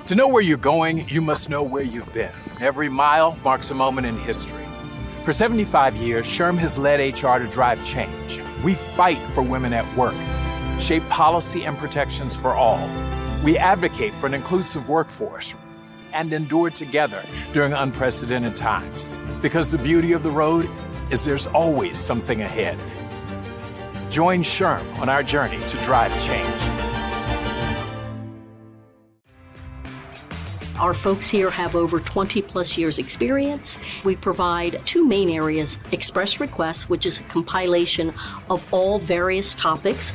To know where you're going, you must know where you've been. Every mile marks a moment in history. For 75 years, SHRM has led HR to drive change. We fight for women at work, shape policy and protections for all. We advocate for an inclusive workforce and endure together during unprecedented times. Because the beauty of the road is there's always something ahead. Join SHRM on our journey to drive change. Our folks here have over 20 plus years experience. We provide two main areas: Express Requests, which is a compilation of all various topics.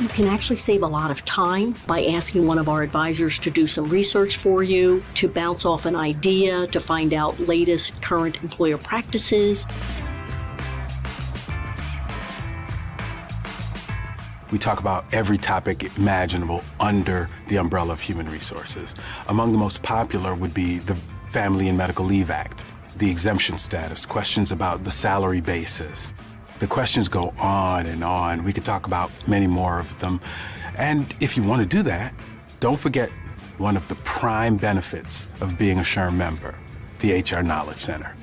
You can actually save a lot of time by asking one of our advisors to do some research for you, to bounce off an idea, to find out latest current employer practices. We talk about every topic imaginable under the umbrella of human resources. Among the most popular would be the Family and Medical Leave Act, the exemption status, questions about the salary basis. The questions go on and on. We could talk about many more of them. And if you want to do that, don't forget one of the prime benefits of being a SHRM member, the HR Knowledge Center.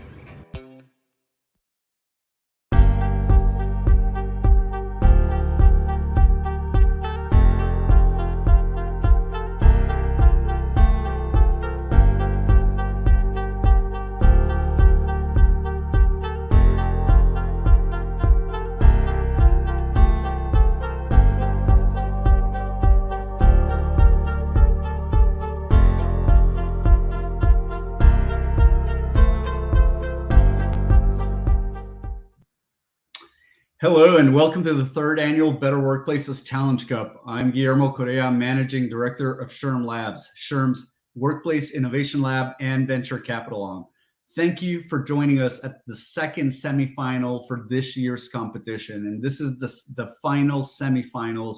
Hello and welcome to the third annual Better Workplaces Challenge Cup. I'm Guillermo Correa, Managing Director of SHRM Labs, SHRM's Workplace Innovation Lab and Venture Capital Arm. Thank you for joining us at the second semifinal for this year's competition. And this is the final semifinals.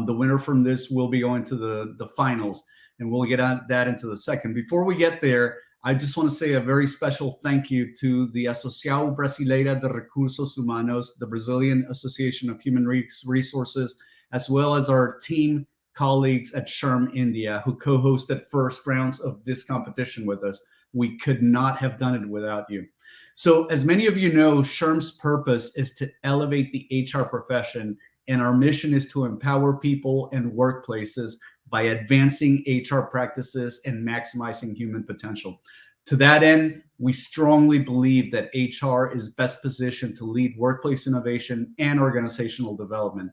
The winner from this will be going to the finals, and we'll get at that into the second. Before we get there, I just want to say a very special thank you to the Associação Brasileira de Recursos Humanos, the Brazilian Association of Human Resources, as well as our team colleagues at SHRM India, who co-hosted first rounds of this competition with us. We could not have done it without you. So as many of you know, SHRM's purpose is to elevate the HR profession, and our mission is to empower people and workplaces by advancing HR practices and maximizing human potential. To that end, we strongly believe that HR is best positioned to lead workplace innovation and organizational development.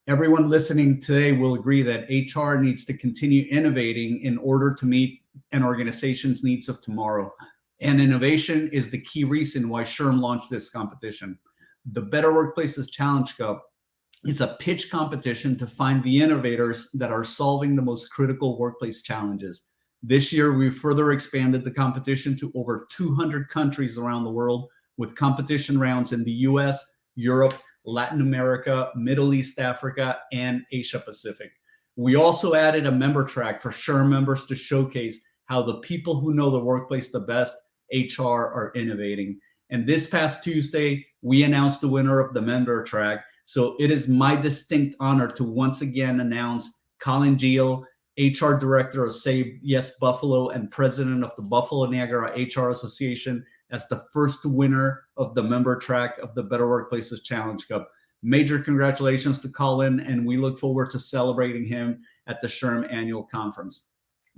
Everyone listening today will agree that HR needs to continue innovating in order to meet an organization's needs of tomorrow. And innovation is the key reason why SHRM launched this competition. The Better Workplaces Challenge Cup is a pitch competition to find the innovators that are solving the most critical workplace challenges. This year, we further expanded the competition to over 200 countries around the world, with competition rounds in the US, Europe, Latin America, Middle East, Africa, and Asia Pacific. We also added a member track for SHRM members to showcase how the people who know the workplace the best, HR, are innovating. And this past Tuesday, we announced the winner of the member track. So it is my distinct honor to once again announce Colin Geel, HR Director of Say Yes Buffalo and President of the Buffalo Niagara HR Association, as the first winner of the member track of the Better Workplaces Challenge Cup. Major congratulations to Colin, and we look forward to celebrating him at the SHRM Annual Conference.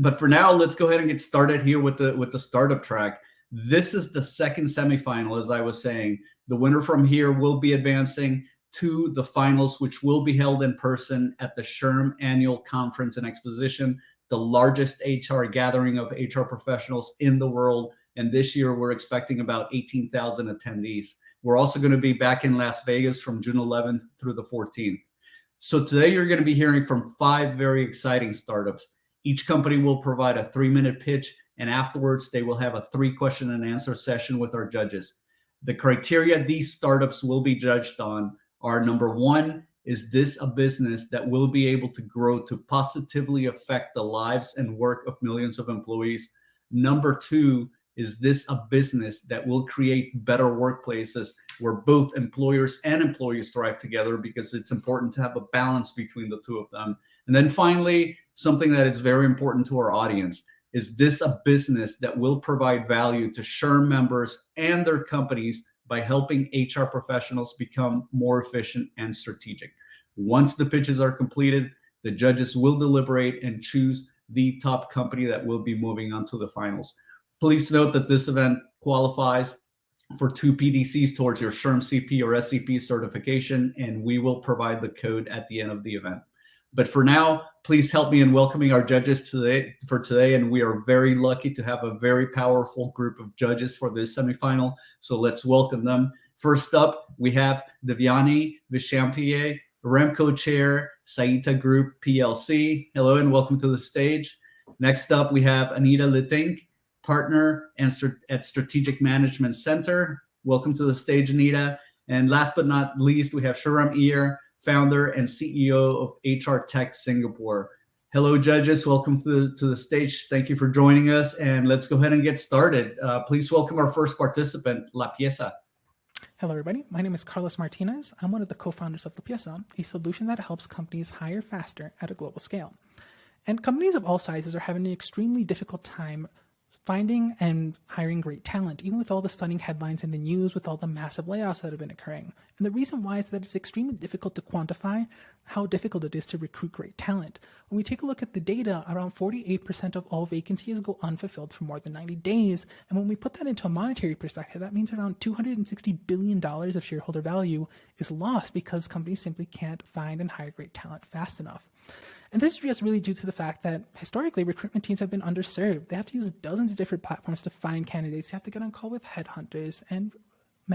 But for now, let's go ahead and get started here with the startup track. This is the second semifinal, as I was saying. The winner from here will be advancing to the finals, which will be held in person at the SHRM Annual Conference and Exposition, the largest HR gathering of HR professionals in the world. And this year, we're expecting about 18,000 attendees. We're also going to be back in Las Vegas from June 11th through the 14th. So today, you're going to be hearing from 5 very exciting startups. Each company will provide a 3-minute pitch, and afterwards, they will have a 3-question and answer session with our judges. The criteria these startups will be judged on are: number 1, is this a business that will be able to grow to positively affect the lives and work of millions of employees? Number 2, Is this a business that will create better workplaces where both employers and employees thrive together? Because it's important to have a balance between the two of them. And then finally, something that is very important to our audience: is this a business that will provide value to SHRM members and their companies by helping HR professionals become more efficient and strategic? Once the pitches are completed, the judges will deliberate and choose the top company that will be moving on to the finals. Please note that this event qualifies for 2 PDCs towards your SHRM CP or SCP certification, and we will provide the code at the end of the event. But for now, please help me in welcoming our judges today. And we are very lucky to have a very powerful group of judges for this semifinal. So let's welcome them. First up, we have Devyani Vishampie, Remco Chair, Saita Group PLC. Hello and welcome to the stage. Next up, we have Anita Litink, Partner at Strategic Management Center. Welcome to the stage, Anita. And last but not least, we have SHRM Ear, Founder and CEO of HR Tech Singapore. Hello, judges. Welcome to the stage. Thank you for joining us. And let's go ahead and get started. Please welcome our first participant, La Pieza. Hello, everybody. My name is Carlos Martinez. I'm one of the co-founders of La Pieza, a solution that helps companies hire faster at a global scale. And companies of all sizes are having an extremely difficult time finding and hiring great talent, even with all the stunning headlines in the news, with all the massive layoffs that have been occurring. And the reason why is that it's extremely difficult to quantify how difficult it is to recruit great talent. When we take a look at the data, around 48% of all vacancies go unfulfilled for more than 90 days. And when we put that into a monetary perspective, that means around $260 billion of shareholder value is lost because companies simply can't find and hire great talent fast enough. And this is just really due to the fact that historically recruitment teams have been underserved. They have to use dozens of different platforms to find candidates. They have to get on call with headhunters and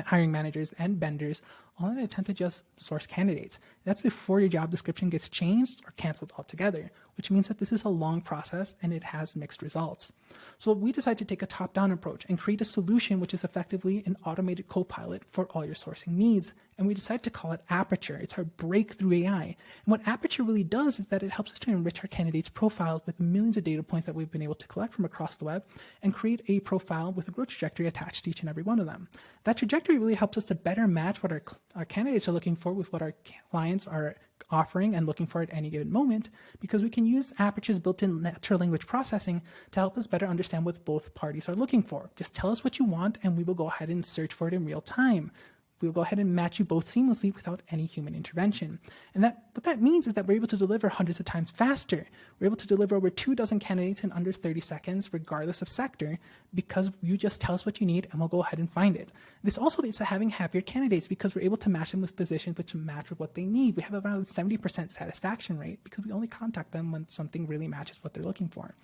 hiring managers and vendors, all in an attempt to just source candidates. That's before your job description gets changed or canceled altogether, which means that this is a long process and it has mixed results. So we decided to take a top-down approach and create a solution which is effectively an automated co-pilot for all your sourcing needs. And we decided to call it Aperture. It's our breakthrough AI. And what Aperture really does is that it helps us to enrich our candidates' profiles with millions of data points that we've been able to collect from across the web and create a profile with a growth trajectory attached to each and every one of them. That trajectory really helps us to better match what our candidates are looking for with what our clients are offering and looking for at any given moment, because we can use Aperture's built-in natural language processing to help us better understand what both parties are looking for. Just tell us what you want and we will go ahead and search for it in real time. We'll go ahead and match you both seamlessly without any human intervention. And what that means is that we're able to deliver hundreds of times faster. We're able to deliver over 24 candidates in under 30 seconds, regardless of sector, because you just tell us what you need and we'll go ahead and find it. This also leads to having happier candidates because we're able to match them with positions which match with what they need. We have around a 70% satisfaction rate because we only contact them when something really matches what they're looking for.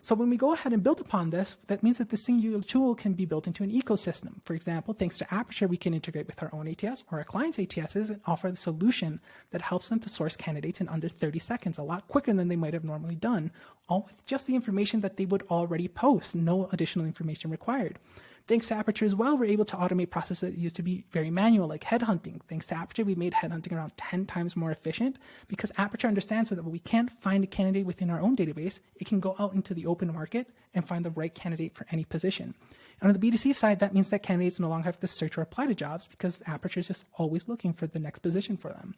So when we go ahead and build upon this, that means that this singular tool can be built into an ecosystem. For example, thanks to Aperture, we can integrate with our own ATS or our clients' ATSs and offer the solution that helps them to source candidates in under 30 seconds, a lot quicker than they might have normally done, all with just the information that they would already post, no additional information required. Thanks to Aperture as well, we're able to automate processes that used to be very manual, like headhunting. Thanks to Aperture, we made headhunting around 10 times more efficient because Aperture understands that when we can't find a candidate within our own database, it can go out into the open market and find the right candidate for any position. And on the B2C side, that means that candidates no longer have to search or apply to jobs because Aperture is just always looking for the next position for them.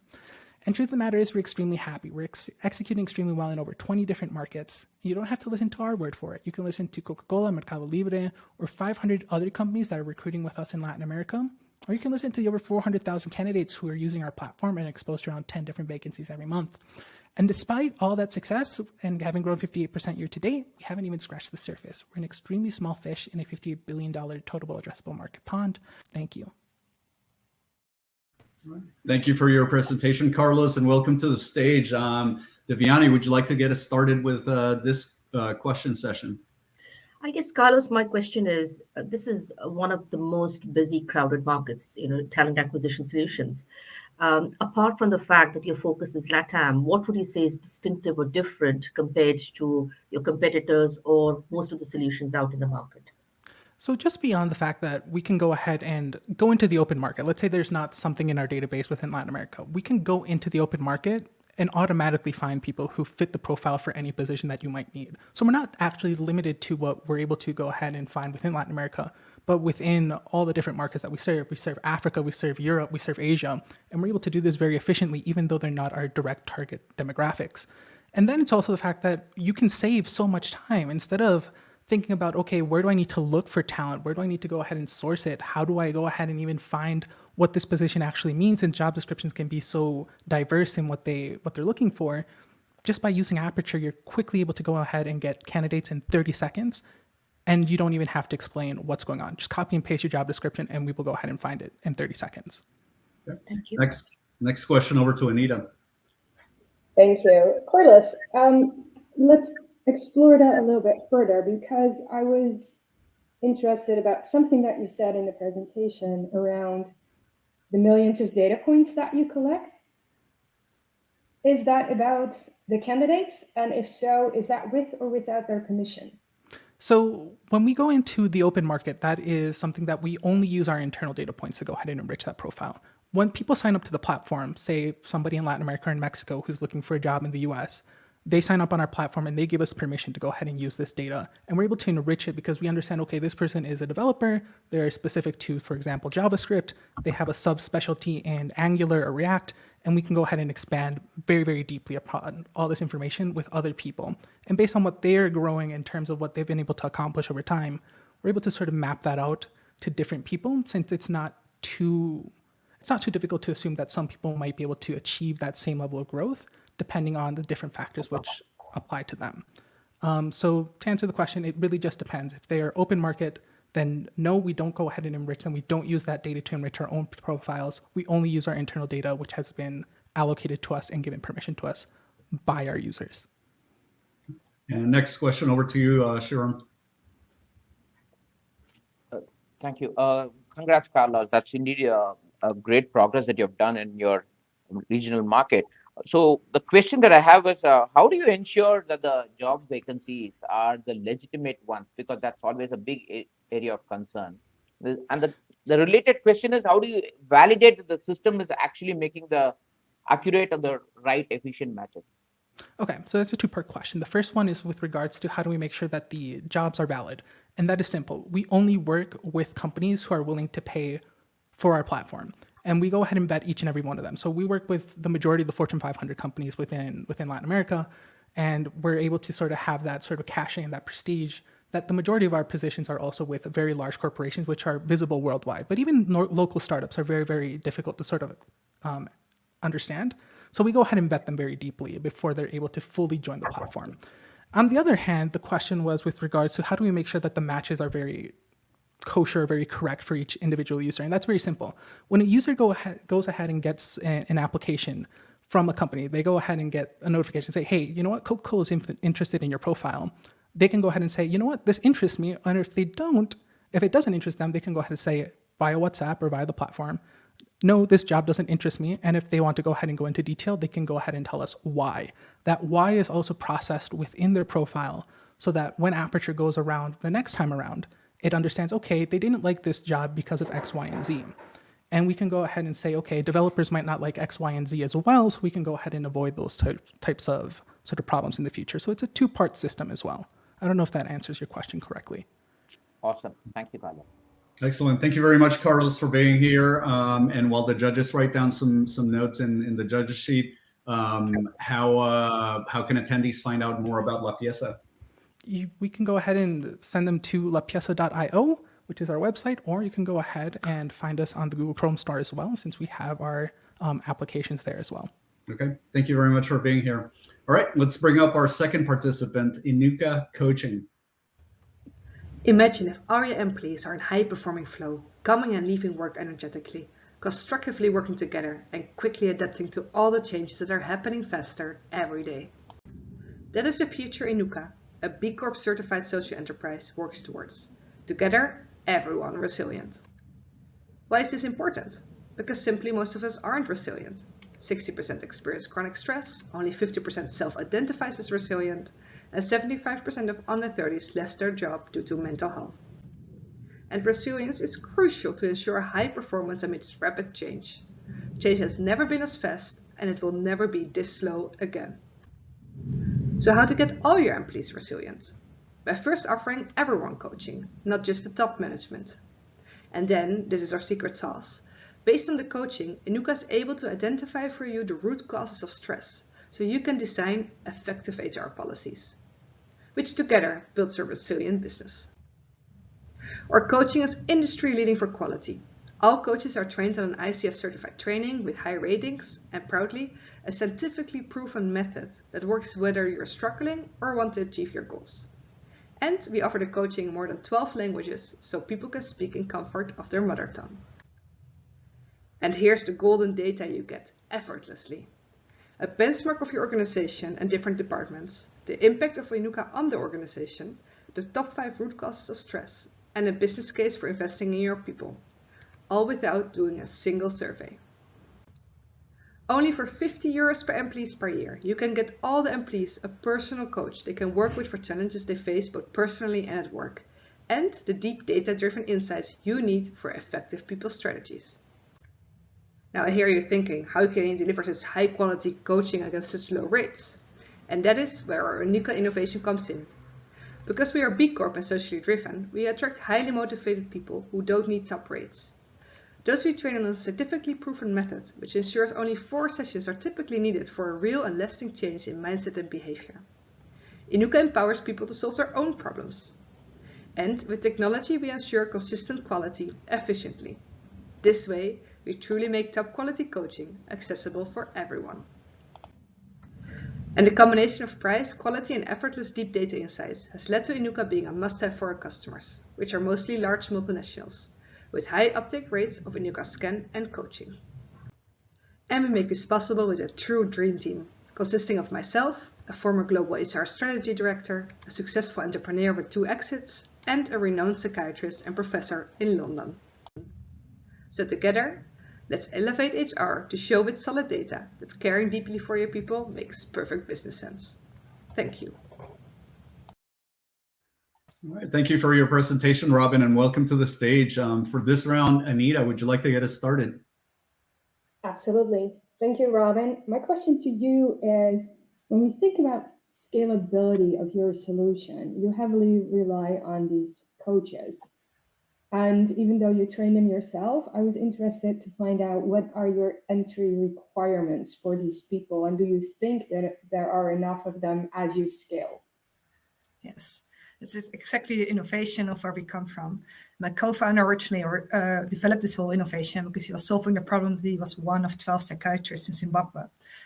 And truth of the matter is we're extremely happy. We're executing extremely well in over 20 different markets. You don't have to listen to our word for it. You can listen to Coca-Cola, Mercado Libre, or 500 other companies that are recruiting with us in Latin America. Or you can listen to the over 400,000 candidates who are using our platform and exposed to around 10 different vacancies every month. And despite all that success and having grown 58% year to date, we haven't even scratched the surface. We're an extremely small fish in a $58 billion total addressable market pond. Thank you. Thank you for your presentation, Carlos, and welcome to the stage. Devyani, would you like to get us started with this question session? I guess, Carlos, my question is, this is one of the most busy, crowded markets, talent acquisition solutions. Apart from the fact that your focus is LATAM, what would you say is distinctive or different compared to your competitors or most of the solutions out in the market? So just beyond the fact that we can go ahead and go into the open market, let's say there's not something in our database within Latin America, we can go into the open market and automatically find people who fit the profile for any position that you might need. So we're not actually limited to what we're able to go ahead and find within Latin America, but within all the different markets that we serve. We serve Africa, we serve Europe, we serve Asia, and we're able to do this very efficiently, even though they're not our direct target demographics. And then it's also the fact that you can save so much time instead of thinking about, okay, where do I need to look for talent? Where do I need to go ahead and source it? How do I go ahead and even find what this position actually means? And job descriptions can be so diverse in what they're looking for. Just by using Aperture, you're quickly able to go ahead and get candidates in 30 seconds, and you don't even have to explain what's going on. Just copy and paste your job description, and we will go ahead and find it in 30 seconds. Thank you. Next question over to Anita. Thank you. Carlos, let's explore that a little bit further, because I was interested about something that you said in the presentation around the millions of data points that you collect. Is that about the candidates? And if so, is that with or without their permission? So when we go into the open market, that is something that we only use our internal data points to go ahead and enrich that profile. When people sign up to the platform, say somebody in Latin America or in Mexico who's looking for a job in the US, they sign up on our platform and they give us permission to go ahead and use this data. And we're able to enrich it because we understand, okay, this person is a developer. They're specific to, for example, JavaScript. They have a subspecialty in Angular or React. And we can go ahead and expand very, very deeply upon all this information with other people. And based on what they're growing in terms of what they've been able to accomplish over time, we're able to sort of map that out to different people, since it's not too difficult to assume that some people might be able to achieve that same level of growth depending on the different factors which apply to them. So to answer the question, it really just depends. If they are open market, then no, we don't go ahead and enrich them. We don't use that data to enrich our own profiles. We only use our internal data, which has been allocated to us and given permission to us by our users. And next question over to you, SHRM. Thank you. Congrats, Carlos. That's indeed a great progress that you've done in your regional market. So the question that I have is, how do you ensure that the job vacancies are the legitimate ones? Because that's always a big area of concern. And the related question is, how do you validate that the system is actually making the accurate and the right efficient matches? Okay, so that's a two-part question. The first one is with regards to how do we make sure that the jobs are valid? And that is simple. We only work with companies who are willing to pay for our platform. And we go ahead and vet each and every one of them. So we work with the majority of the Fortune 500 companies within Latin America, and we're able to sort of have that sort of cachet and that prestige that the majority of our positions are also with very large corporations, which are visible worldwide. But even local startups are very, very difficult to sort of understand. So we go ahead and vet them very deeply before they're able to fully join the platform. On the other hand, the question was with regards to how do we make sure that the matches are very kosher, very correct for each individual user. And that's very simple. When a user goes ahead and gets an application from a company, they go ahead and get a notification and say, hey, you know what, Coca-Cola is interested in your profile. They can go ahead and say, you know what, this interests me. And if it doesn't interest them, they can go ahead and say via WhatsApp or via the platform, no, this job doesn't interest me. And if they want to go ahead and go into detail, they can go ahead and tell us why. That why is also processed within their profile so that when Aperture goes around the next time around, it understands, okay, they didn't like this job because of X, Y, and Z. And we can go ahead and say, okay, developers might not like X, Y, and Z as well, so we can go ahead and avoid those types of sort of problems in the future. So it's a two-part system as well. I don't know if that answers your question correctly. Awesome. Thank you, Carlos. Excellent. Thank you very much, Carlos, for being here. And while the judges write down some notes in the judges sheet, how can attendees find out more about La Pieza? We can go ahead and send them to lapieza.io, which is our website, or you can go ahead and find us on the Google Chrome store as well, since we have our applications there as well. Okay, thank you very much for being here. All right, let's bring up our second participant, Inuka Coaching. Imagine if all your employees are in high-performing flow, coming and leaving work energetically, constructively working together, and quickly adapting to all the changes that are happening faster every day. That is the future Inuka, a B Corp certified social enterprise, works towards. Together, everyone resilient. Why is this important? Because simply most of us aren't resilient. 60% experience chronic stress, only 50% self-identifies as resilient, and 75% of under 30s left their job due to mental health. And resilience is crucial to ensure high performance amidst rapid change. Change has never been as fast, and it will never be this slow again. So how to get all your employees resilient? By first offering everyone coaching, not just the top management. And then, this is our secret sauce. Based on the coaching, Inuka is able to identify for you the root causes of stress, so you can design effective HR policies, which together builds a resilient business. Our coaching is industry leading for quality. All coaches are trained on an ICF certified training with high ratings and proudly a scientifically proven method that works whether you're struggling or want to achieve your goals. And we offer the coaching in more than 12 languages so people can speak in comfort of their mother tongue. And here's the golden data you get effortlessly. A benchmark of your organization and different departments, the impact of Inuka on the organization, the top 5 root causes of stress, and a business case for investing in your people, all without doing a single survey. Only for €50 per employees per year, you can get all the employees a personal coach they can work with for challenges they face both personally and at work, and the deep data-driven insights you need for effective people strategies. Now I hear you thinking, how can you deliver such high-quality coaching against such low rates? And that is where our Inuka innovation comes in. Because we are B Corp and socially driven, we attract highly motivated people who don't need top rates. Thus we train on a scientifically proven method, which ensures only 4 sessions are typically needed for a real and lasting change in mindset and behavior. Inuka empowers people to solve their own problems. And with technology we ensure consistent quality efficiently. This way, we truly make top quality coaching accessible for everyone. And the combination of price, quality and effortless deep data insights has led to Inuka being a must-have for our customers, which are mostly large multinationals, with high uptake rates of Inuka scan and coaching. And we make this possible with a true dream team, consisting of myself, a former global HR strategy director, a successful entrepreneur with 2 exits, and a renowned psychiatrist and professor in London. So together, let's elevate HR to show with solid data that caring deeply for your people makes perfect business sense. Thank you. All right, thank you for your presentation, Robin, and welcome to the stage. For this round, Anita, would you like to get us started? Absolutely. Thank you, Robin. My question to you is, when we think about scalability of your solution, you heavily rely on these coaches. And even though you train them yourself, I was interested to find out what are your entry requirements for these people, and do you think that there are enough of them as you scale? Yes, this is exactly the innovation of where we come from. My co-founder originally developed this whole innovation because he was solving the problem that he was one of 12 psychiatrists in Zimbabwe.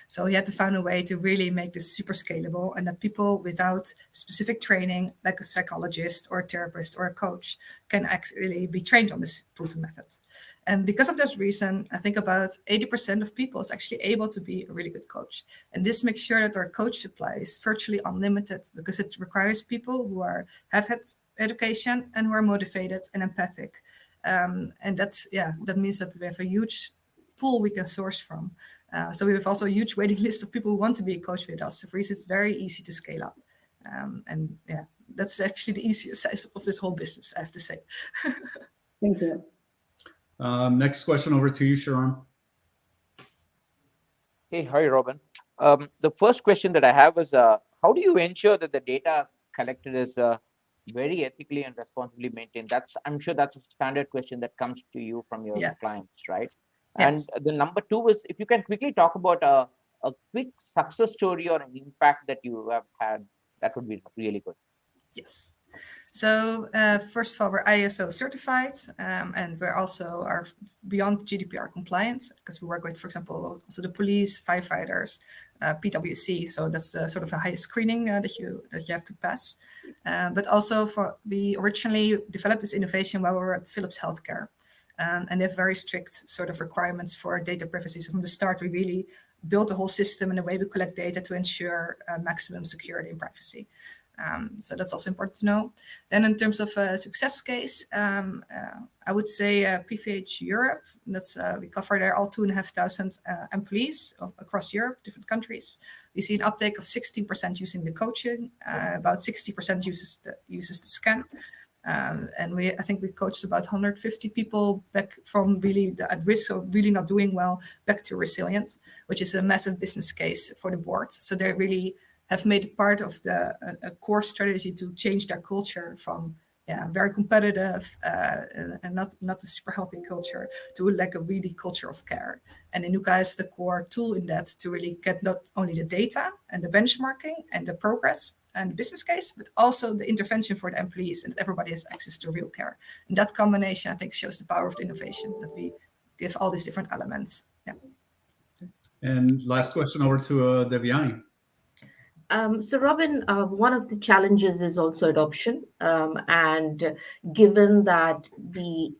So he had to find a way to really make this super scalable and that people without specific training, like a psychologist or a therapist or a coach, can actually be trained on this proven method. And because of this reason, I think about 80% of people is actually able to be a really good coach. And this makes sure that our coach supply is virtually unlimited because it requires people who have had education and who are motivated and empathic. And that means that we have a huge pool we can source from. So we have also a huge waiting list of people who want to be a coach with us. So for us, it's very easy to scale up. And yeah, that's actually the easiest side of this whole business, I have to say. Thank you. Next question over to you, SHRM. Hey, hi, Robin. The first question that I have is, how do you ensure that the data collected is very ethically and responsibly maintained? I'm sure that's a standard question that comes to you from your clients, right? Yes. And the number 2 is, if you can quickly talk about a quick success story or an impact that you have had, that would be really good. Yes. So first of all, we're ISO certified, and we're also are beyond GDPR compliant because we work with, for example, also the police, firefighters, PwC. So that's the sort of a highest screening that you have to pass. But also we originally developed this innovation while we were at Philips Healthcare, and they have very strict sort of requirements for data privacy. So from the start, we really built the whole system and the way we collect data to ensure maximum security and privacy. So that's also important to know. Then in terms of a success case, I would say PVH Europe. That's we cover there all 2,500 employees across Europe, different countries. We see an uptake of 16% using the coaching, about 60% uses the scan. And I think we coached about 150 people back from really at risk of really not doing well back to resilient, which is a massive business case for the board. So they really have made it part of a core strategy to change their culture from very competitive and not a super healthy culture to like a really culture of care. And Inuka is the core tool in that to really get not only the data and the benchmarking and the progress and the business case, but also the intervention for the employees and everybody has access to real care. And that combination, I think, shows the power of the innovation that we give all these different elements. Yeah. And last question over to Devyani. So, Robin, one of the challenges is also adoption. And given that the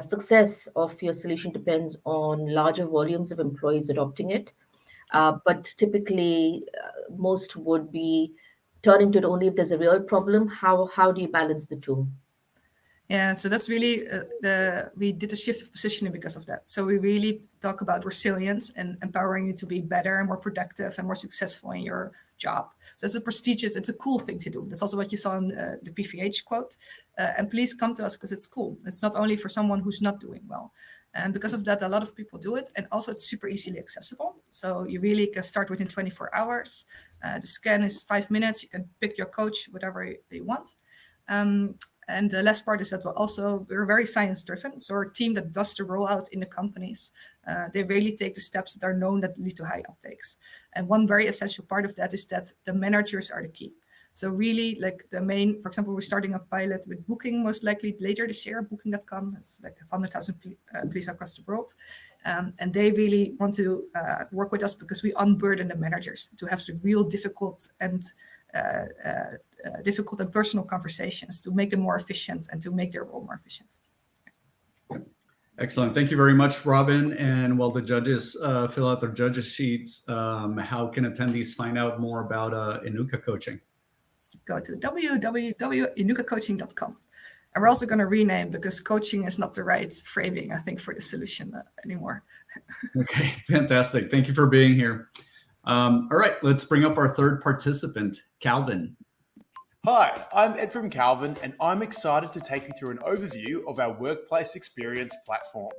success of your solution depends on larger volumes of employees adopting it, but typically most would be turning to it only if there's a real problem. How do you balance the two? Yeah, so that's really we did a shift of positioning because of that. So we really talk about resilience and empowering you to be better and more productive and more successful in your job. So it's a cool thing to do. That's also what you saw in the PVH quote. And please come to us because it's cool. It's not only for someone who's not doing well. And because of that, a lot of people do it. And also it's super easily accessible. So you really can start within 24 hours. The scan is 5 minutes. You can pick your coach, whatever you want. And the last part is that we're very science driven. So our team that does the rollout in the companies, they really take the steps that are known that lead to high uptakes. And one very essential part of that is that the managers are the key. So really like the main, for example, we're starting a pilot with Booking most likely later this year, Booking.com, that's like 100,000 employees across the world. And they really want to work with us because we unburden the managers to have the real difficult and personal conversations to make them more efficient and to make their role more efficient. Excellent. Thank you very much, Robin. And while the judges fill out their judges sheets, how can attendees find out more about Inuka coaching? Go to www.inukacoaching.com. And we're also going to rename because coaching is not the right framing, I think, for the solution anymore. Okay, fantastic. Thank you for being here. All right, let's bring up our third participant, Calvin. Hi, I'm Ed from Calvin, and I'm excited to take you through an overview of our workplace experience platform.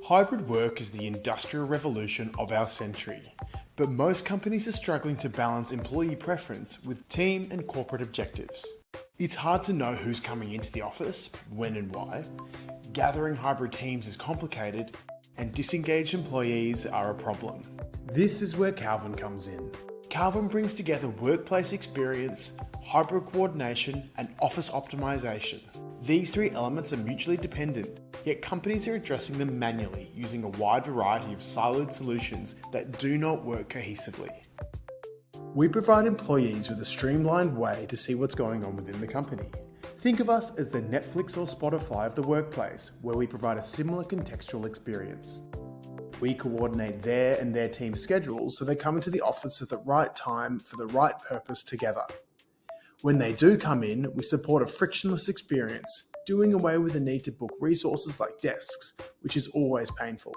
Hybrid work is the industrial revolution of our century, but most companies are struggling to balance employee preference with team and corporate objectives. It's hard to know who's coming into the office, when and why. Gathering hybrid teams is complicated, and disengaged employees are a problem. This is where Calvin comes in. Calvin brings together workplace experience, hybrid coordination, and office optimization. These three elements are mutually dependent, yet companies are addressing them manually using a wide variety of siloed solutions that do not work cohesively. We provide employees with a streamlined way to see what's going on within the company. Think of us as the Netflix or Spotify of the workplace, where we provide a similar contextual experience. We coordinate their and their team's schedules so they come into the office at the right time for the right purpose together. When they do come in, we support a frictionless experience, doing away with the need to book resources like desks, which is always painful.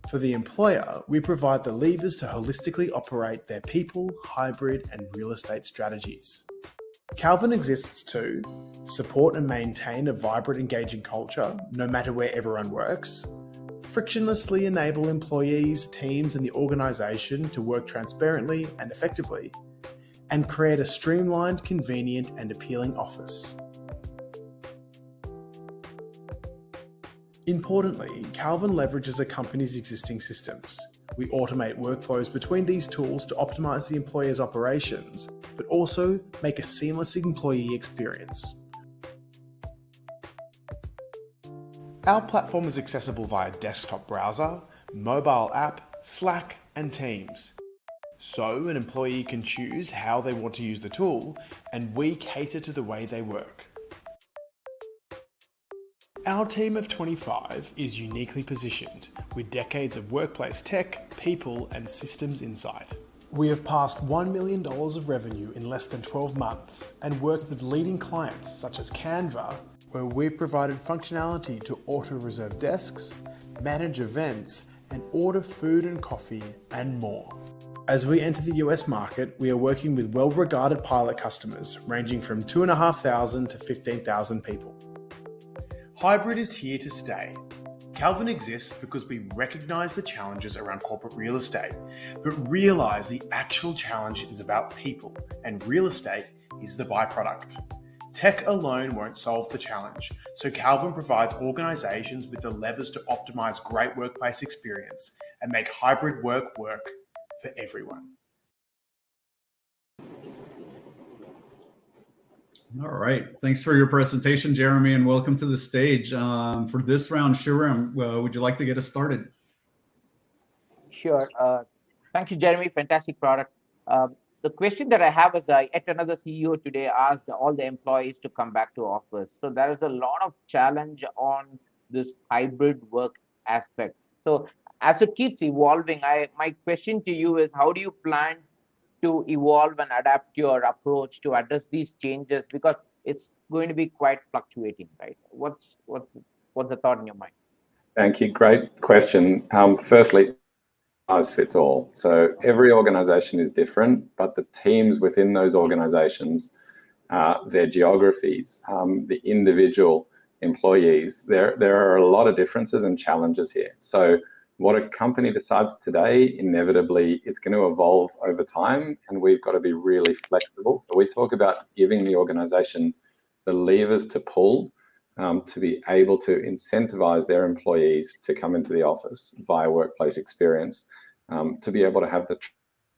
For the employer, we provide the levers to holistically operate their people, hybrid, and real estate strategies. Calvin exists to support and maintain a vibrant, engaging culture, no matter where everyone works, frictionlessly enable employees, teams, and the organisation to work transparently and effectively, and create a streamlined, convenient, and appealing office. Importantly, Calvin leverages a company's existing systems. We automate workflows between these tools to optimize the employer's operations, but also make a seamless employee experience. Our platform is accessible via desktop browser, mobile app, Slack, and Teams. So an employee can choose how they want to use the tool, and we cater to the way they work. Our team of 25 is uniquely positioned, with decades of workplace tech, people, and systems insight. We have passed $1 million of revenue in less than 12 months and worked with leading clients such as Canva, where we've provided functionality to auto-reserve desks, manage events, and order food and coffee, and more. As we enter the US market, we are working with well-regarded pilot customers ranging from 2,500 to 15,000 people. Hybrid is here to stay. Calvin exists because we recognise the challenges around corporate real estate, but realise the actual challenge is about people, and real estate is the byproduct. Tech alone won't solve the challenge, so Calvin provides organisations with the levers to optimise great workplace experience and make hybrid work for everyone. All right. Thanks for your presentation, Jeremy, and welcome to the stage. For this round, SHRM, would you like to get us started? Sure. Thank you, Jeremy. Fantastic product. The question that I have is, yet another CEO today asked all the employees to come back to office. So there is a lot of challenge on this hybrid work aspect. So as it keeps evolving, my question to you is, how do you plan to evolve and adapt your approach to address these changes? Because it's going to be quite fluctuating, right? What's the thought in your mind? Thank you. Great question. Firstly, size fits all. So every organization is different, but the teams within those organizations, their geographies, the individual employees, there are a lot of differences and challenges here. So what a company decides today, inevitably, it's going to evolve over time, and we've got to be really flexible. So we talk about giving the organization the levers to pull to be able to incentivize their employees to come into the office via workplace experience, to be able to have the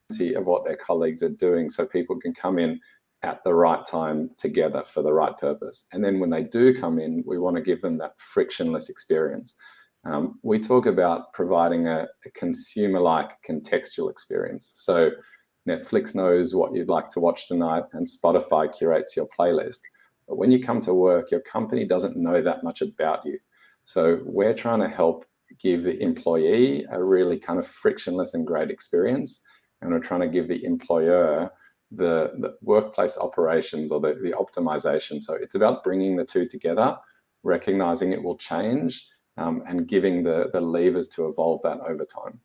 transparency of what their colleagues are doing so people can come in at the right time together for the right purpose. And then when they do come in, we want to give them that frictionless experience. We talk about providing a consumer-like contextual experience. So Netflix knows what you'd like to watch tonight, and Spotify curates your playlist. But when you come to work, your company doesn't know that much about you. So we're trying to help give the employee a really kind of frictionless and great experience. And we're trying to give the employer the workplace operations or the optimization. So it's about bringing the two together, recognizing it will change, and giving the levers to evolve that over time.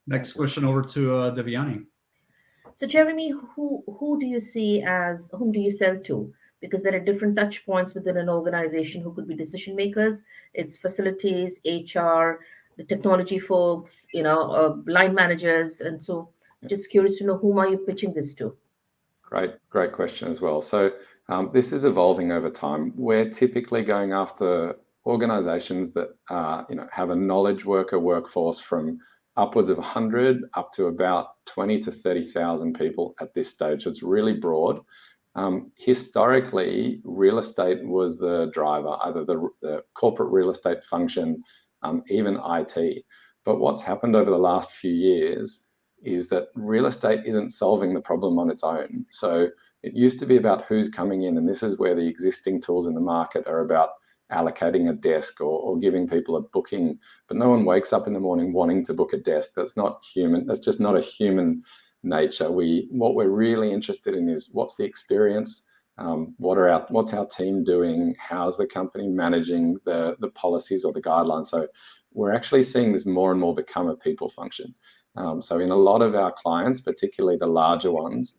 Next question over to Devyani. So Jeremy, who do you see as, whom do you sell to? Because there are different touch points within an organization who could be decision makers. It's facilities, HR, the technology folks, line managers. And so just curious to know, whom are you pitching this to? Great question as well. So this is evolving over time. We're typically going after organizations that have a knowledge worker workforce from upwards of 100 up to about 20 to 30,000 people at this stage. So it's really broad. Historically, real estate was the driver, either the corporate real estate function, even IT. But what's happened over the last few years is that real estate isn't solving the problem on its own. So it used to be about who's coming in, and this is where the existing tools in the market are about allocating a desk or giving people a booking, but no one wakes up in the morning wanting to book a desk. That's not human. That's just not a human nature. What we're really interested in is, what's the experience? What's our team doing? How's the company managing the policies or the guidelines? So we're actually seeing this more and more become a people function. So in a lot of our clients, particularly the larger ones,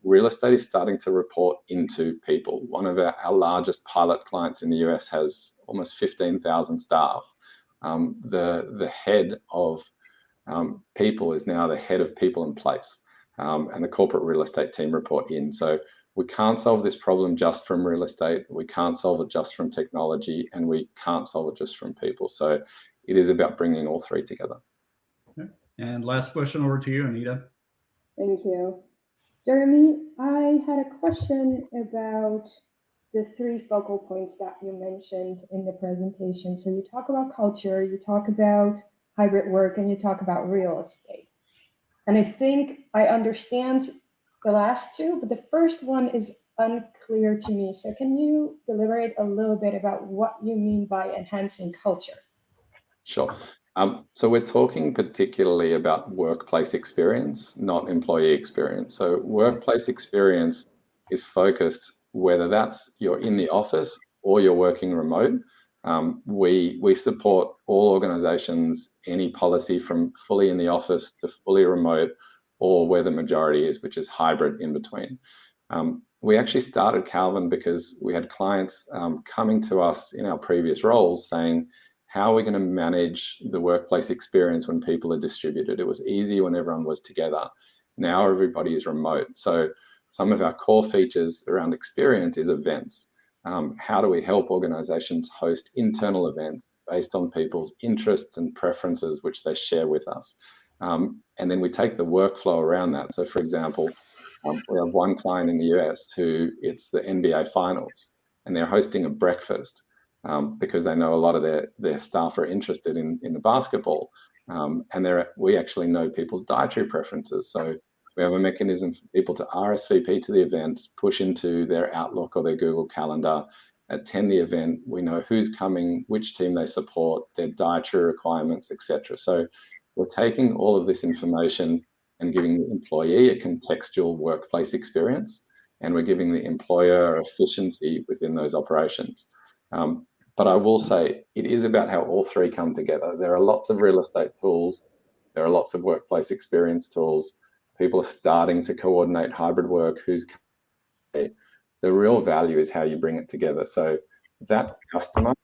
real estate is starting to report into people. One of our largest pilot clients in the US has almost 15,000 staff. The head of people is now the head of people in place, and the corporate real estate team report in. So we can't solve this problem just from real estate. We can't solve it just from technology, and we can't solve it just from people. So it is about bringing all three together. Okay. And last question over to you, Anita. Thank you. Jeremy, I had a question about the three focal points that you mentioned in the presentation. So you talk about culture, you talk about hybrid work, and you talk about real estate. And I think I understand the last two, but the first one is unclear to me. So can you elaborate a little bit about what you mean by enhancing culture? Sure. So we're talking particularly about workplace experience, not employee experience. So workplace experience is focused, whether that's you're in the office or you're working remote, We support all organizations, any policy from fully in the office to fully remote, or where the majority is, which is hybrid in between. We actually started Calvin because we had clients coming to us in our previous roles saying, how are we going to manage the workplace experience when people are distributed? It was easy when everyone was together. Now everybody is remote. So some of our core features around experience is events. How do we help organizations host internal events based on people's interests and preferences, which they share with us? And then we take the workflow around that. So for example, we have one client in the US who it's the NBA finals, and they're hosting a breakfast because they know a lot of their staff are interested in the basketball. And we actually know people's dietary preferences. So we have a mechanism for people to RSVP to the event, push into their Outlook or their Google Calendar, attend the event. We know who's coming, which team they support, their dietary requirements, etc. So we're taking all of this information and giving the employee a contextual workplace experience, and we're giving the employer efficiency within those operations. But I will say it is about how all three come together. There are lots of real estate tools. There are lots of workplace experience tools. People are starting to coordinate hybrid work. The real value is how you bring it together. So that customer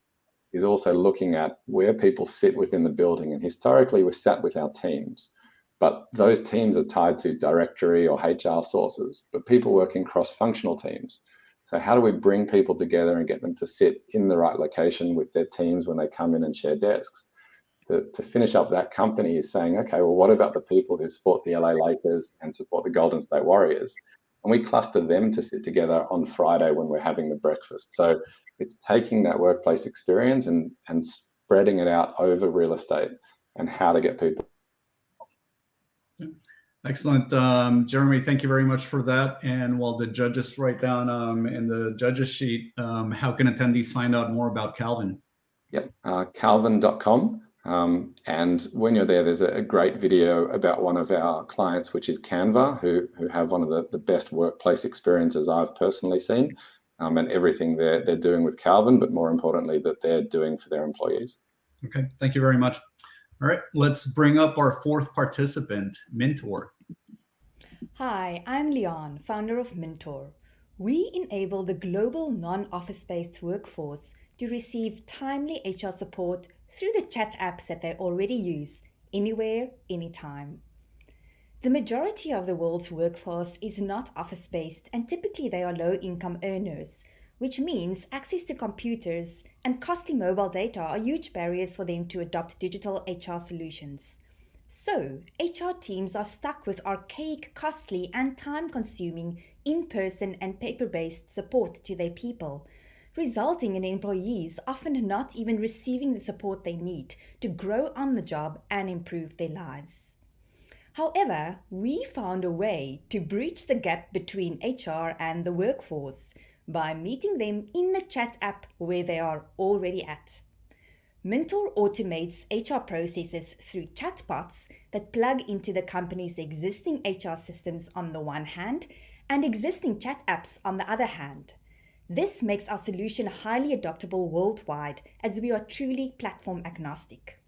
is also looking at where people sit within the building. And historically, we sat with our teams. But those teams are tied to directory or HR sources, but people work in cross-functional teams. So how do we bring people together and get them to sit in the right location with their teams when they come in and share desks? To finish up that company is saying, okay, well, what about the people who support the LA Lakers and support the Golden State Warriors? And we cluster them to sit together on Friday when we're having the breakfast. So it's taking that workplace experience and spreading it out over real estate and how to get people. Excellent. Jeremy, thank you very much for that. And while the judges write down in the judges sheet, how can attendees find out more about Calvin? Yep, calvin.com. And when you're there, there's a great video about one of our clients, which is Canva, who have one of the best workplace experiences I've personally seen, and everything they're doing with Calvin, but more importantly, that they're doing for their employees. Okay, thank you very much. All right, let's bring up our fourth participant, Mentor. Hi, I'm Leon, founder of Mentor. We enable the global non-office-based workforce to receive timely HR support through the chat apps that they already use, anywhere, anytime. The majority of the world's workforce is not office-based, and typically they are low-income earners, which means access to computers and costly mobile data are huge barriers for them to adopt digital HR solutions. So, HR teams are stuck with archaic, costly, and time-consuming in-person and paper-based support to their people, resulting in employees often not even receiving the support they need to grow on the job and improve their lives. However, we found a way to bridge the gap between HR and the workforce by meeting them in the chat app where they are already at. Mentor automates HR processes through chatbots that plug into the company's existing HR systems on the one hand and existing chat apps on the other hand. This makes our solution highly adoptable worldwide as we are truly platform agnostic.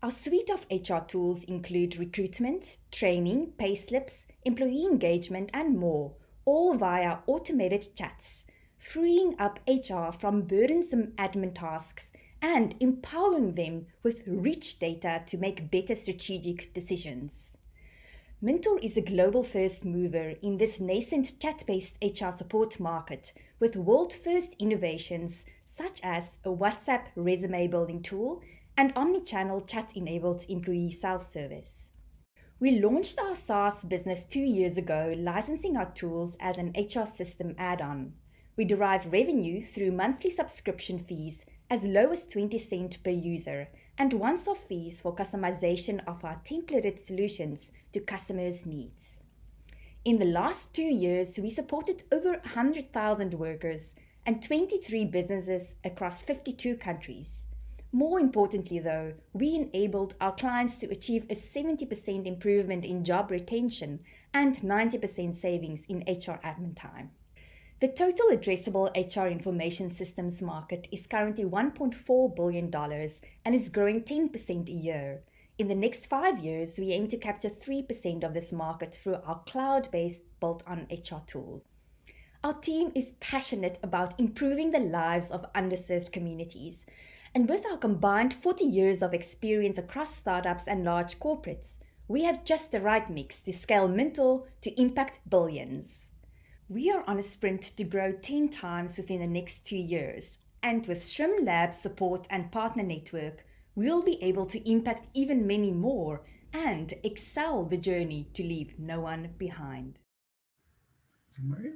Our suite of HR tools include recruitment, training, payslips, employee engagement, and more, all via automated chats, freeing up HR from burdensome admin tasks and empowering them with rich data to make better strategic decisions. Mentor is a global first mover in this nascent chat-based HR support market with world-first innovations such as a WhatsApp resume building tool and omni-channel chat-enabled employee self-service. We launched our SaaS business 2 years ago, licensing our tools as an HR system add-on. We derive revenue through monthly subscription fees as low as 20 cents per user and once-off fees for customization of our templated solutions to customers' needs. In the last 2 years, we supported over 100,000 workers and 23 businesses across 52 countries. More importantly, though, we enabled our clients to achieve a 70% improvement in job retention and 90% savings in HR admin time. The total addressable HR information systems market is currently $1.4 billion and is growing 10% a year. In the next 5 years, we aim to capture 3% of this market through our cloud-based built-on HR tools. Our team is passionate about improving the lives of underserved communities. And with our combined 40 years of experience across startups and large corporates, we have just the right mix to scale Mintor to impact billions. We are on a sprint to grow 10 times within the next 2 years. And with SHRM Labs support and partner network, we'll be able to impact even many more and excel the journey to leave no one behind. All right.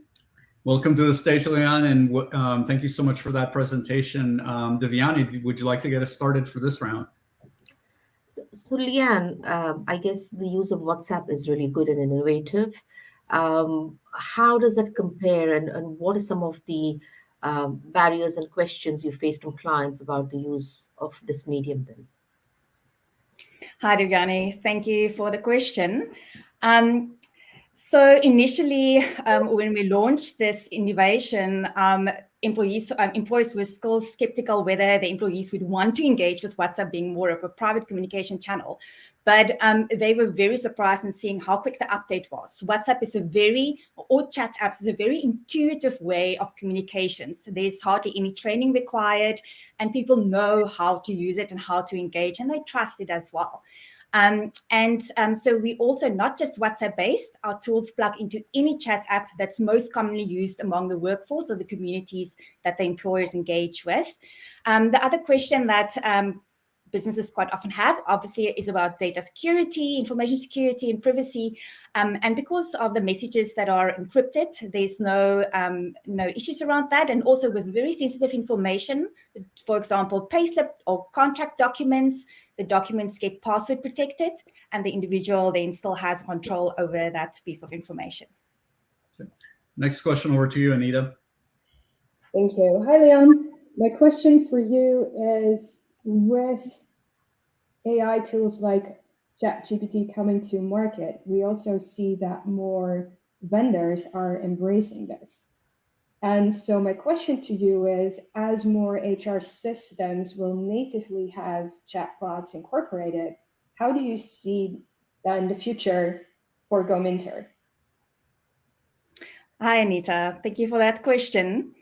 Welcome to the stage, Leon, and thank you so much for that presentation. Devyani, would you like to get us started for this round? So Leanne, I guess the use of WhatsApp is really good and innovative. How does that compare, and what are some of the barriers and questions you faced from clients about the use of this medium then? Hi, Devyani. Thank you for the question. So initially, when we launched this innovation, employers were still skeptical whether the employees would want to engage with WhatsApp being more of a private communication channel. But they were very surprised in seeing how quick the update was. WhatsApp is or chat apps is a very intuitive way of communications. There's hardly any training required, and people know how to use it and how to engage, and they trust it as well. So we also not just WhatsApp based, our tools plug into any chat app that's most commonly used among the workforce or the communities that the employers engage with. The other question that businesses quite often have, obviously, is about data security, information security, and privacy. And because of the messages that are encrypted, there's no issues around that. And also with very sensitive information, for example, payslip or contract documents, the documents get password protected, and the individual then still has control over that piece of information. Okay. Next question over to you, Anita. Thank you. Hi, Leon. My question for you is, with AI tools like ChatGPT coming to market, we also see that more vendors are embracing this. And so my question to you is, as more HR systems will natively have chatbots incorporated, how do you see then the future for GoMintor? Hi, Anita. Thank you for that question.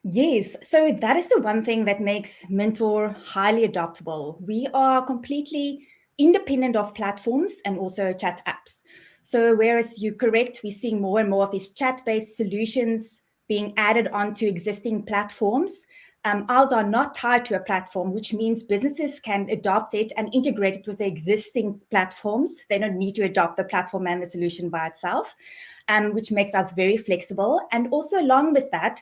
Yes, so that is the one thing that makes Mintor highly adaptable. We are completely independent of platforms and also chat apps. So whereas you're correct, we're seeing more and more of these chat-based solutions being added onto existing platforms. Ours are not tied to a platform, which means businesses can adopt it and integrate it with the existing platforms. They don't need to adopt the platform and the solution by itself, which makes us very flexible. And also along with that,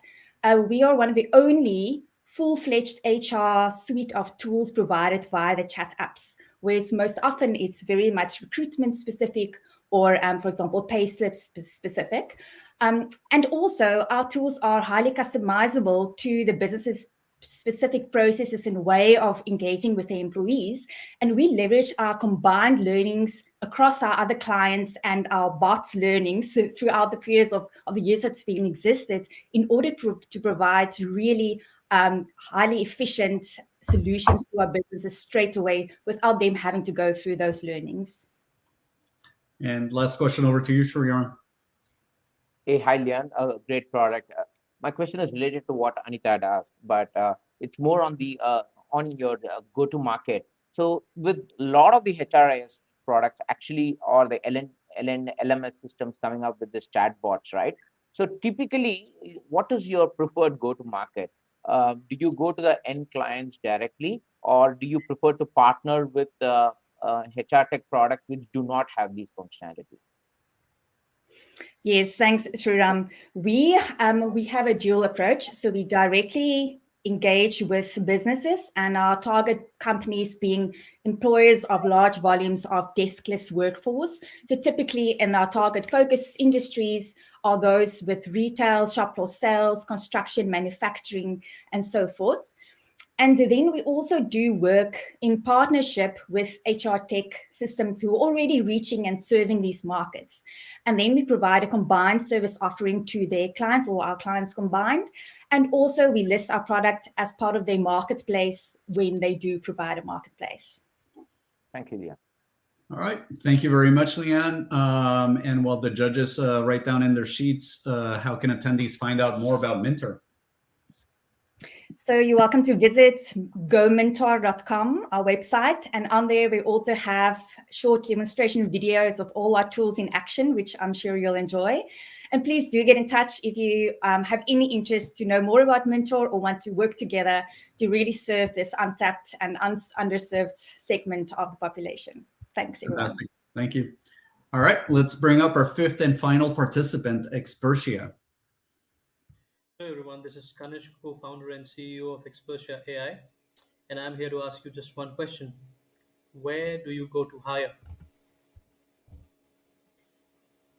we are one of the only full-fledged HR suite of tools provided via the chat apps, whereas most often it's very much recruitment specific or, for example, payslip specific. And also our tools are highly customizable to the business's specific processes and way of engaging with the employees. And we leverage our combined learnings across our other clients and our bots learnings throughout the periods of years that's been existed in order to provide really highly efficient solutions to our businesses straight away without them having to go through those learnings. And last question over to you, SHRM. Hey, hi, Leon. Great product. My question is related to what Anita had asked, but it's more on the on your go-to-market. So with a lot of the HRIS products actually, or the LMS systems coming up with this chatbots, right? So typically, what is your preferred go-to-market? Do you go to the end clients directly, or do you prefer to partner with HR tech products which do not have these functionalities? Yes, thanks, SHRM. We have a dual approach. So we directly engage with businesses and our target companies being employers of large volumes of deskless workforce. So typically in our target focus industries are those with retail, shop floor sales, construction, manufacturing, and so forth. And then we also do work in partnership with HR tech systems who are already reaching and serving these markets. And then we provide a combined service offering to their clients or our clients combined. And also we list our product as part of their marketplace when they do provide a marketplace. Thank you, Leon. All right. Thank you very much, Leanne. And while the judges write down in their sheets, how can attendees find out more about Minter? So you're welcome to visit gomentor.com, our website. And on there, we also have short demonstration videos of all our tools in action, which I'm sure you'll enjoy. And please do get in touch if you have any interest to know more about Mentor or want to work together to really serve this untapped and underserved segment of the population. Thanks, everyone. Fantastic. Thank you. All right, let's bring up our fifth and final participant, Expertia. Hello everyone, this is Kanish, co-founder and CEO of Expertia AI, and I'm here to ask you just one question. Where do you go to hire?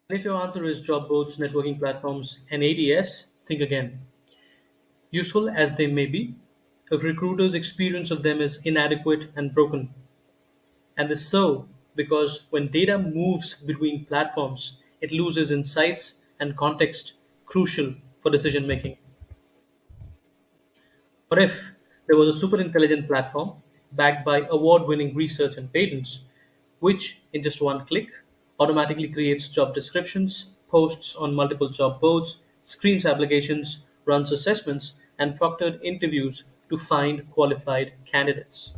And if your answer is job boards, networking platforms, and ADS, think again. Useful as they may be, a recruiter's experience of them is inadequate and broken. And this is so because when data moves between platforms, it loses insights and context crucial for decision making. What if there was a super intelligent platform backed by award winning research and patents, which in just one click automatically creates job descriptions, posts on multiple job boards, screens applications, runs assessments, and proctored interviews to find qualified candidates?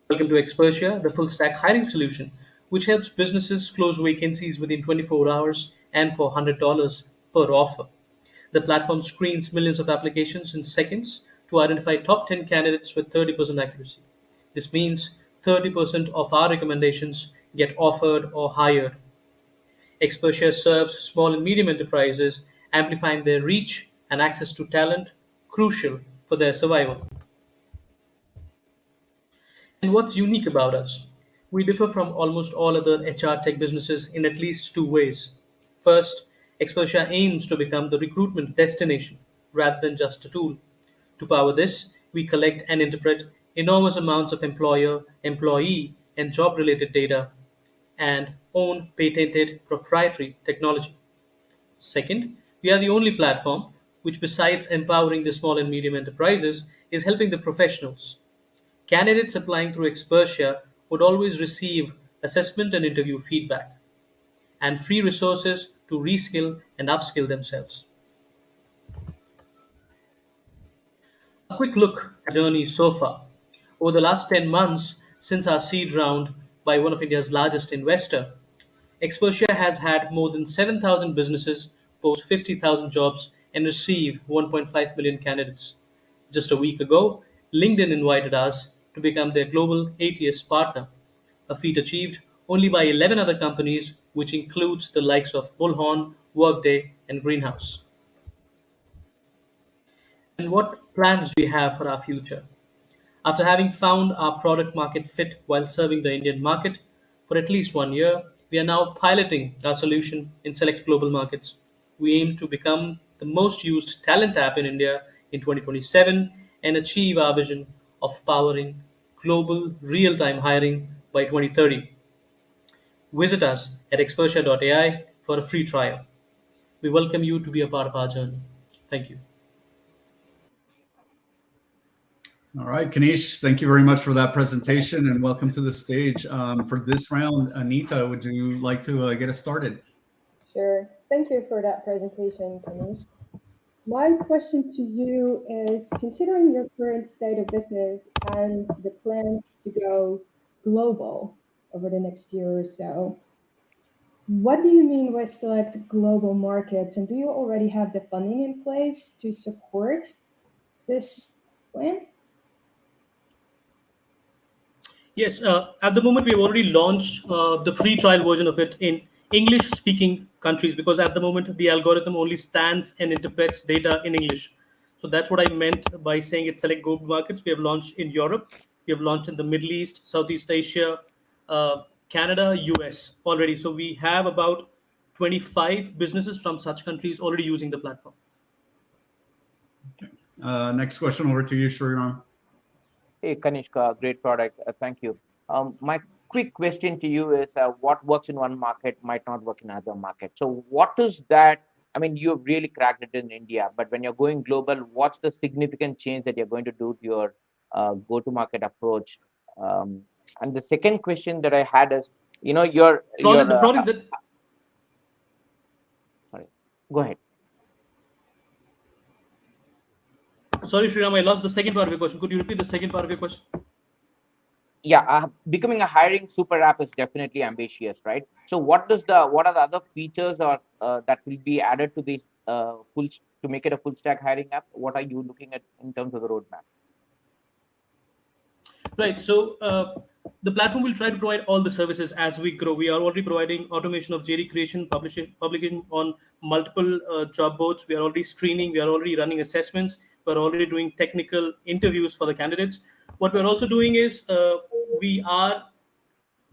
Welcome to Expertia, the full stack hiring solution, which helps businesses close vacancies within 24 hours and for $100 per offer. The platform screens millions of applications in seconds to identify top 10 candidates with 30% accuracy. This means 30% of our recommendations get offered or hired. Expertia serves small and medium enterprises, amplifying their reach and access to talent, crucial for their survival. And what's unique about us? We differ from almost all other HR tech businesses in at least two ways. First, Expertia aims to become the recruitment destination rather than just a tool. To power this, we collect and interpret enormous amounts of employer, employee, and job related data and own patented proprietary technology. Second, we are the only platform which, besides empowering the small and medium enterprises, is helping the professionals. Candidates applying through Expertia would always receive assessment and interview feedback and free resources to reskill and upskill themselves. A quick look at the journey so far. Over the last 10 months since our seed round by one of India's largest investor, Expertia has had more than 7,000 businesses post 50,000 jobs and receive 1.5 million candidates. Just a week ago, LinkedIn invited us to become their global ATS partner, a feat achieved only by 11 other companies, which includes the likes of Bullhorn, Workday, and Greenhouse. And what plans do we have for our future? After having found our product market fit while serving the Indian market for at least 1 year, we are now piloting our solution in select global markets. We aim to become the most used talent app in India in 2027 and achieve our vision of powering global real-time hiring by 2030. Visit us at expertia.ai for a free trial. We welcome you to be a part of our journey. Thank you. All right, Kanish, thank you very much for that presentation and welcome to the stage. For this round, Anita, would you like to get us started? Sure. Thank you for that presentation, Kanish. My question to you is, considering your current state of business and the plans to go global over the next year or so, what do you mean by select global markets? And do you already have the funding in place to support this plan? Yes, at the moment we've already launched the free trial version of it in English-speaking countries because at the moment the algorithm only stands and interprets data in English. So that's what I meant by saying it's select global markets. We have launched in Europe, we have launched in the Middle East, Southeast Asia, Canada, US already. So we have about 25 businesses from such countries already using the platform. Next question over to you, SHRM. Hey, Kanishka, great product. Thank you. My quick question to you is what works in one market might not work in another market. So what is that? I mean, you've really cracked it in India, but when you're going global, what's the significant change that you're going to do to your go-to-market approach? And the second question that I had is, The product that. Sorry, go ahead. Sorry, Sriram, I lost the second part of your question. Could you repeat the second part of your question? Yeah, becoming a hiring super app is definitely ambitious, right? So what are the other features or that will be added to this to make it a full stack hiring app? What are you looking at in terms of the roadmap? Right. So the platform will try to provide all the services as we grow. We are already providing automation of JD creation, publishing on multiple job boards. We are already screening. We are already running assessments. We're already doing technical interviews for the candidates. What we're also doing is we are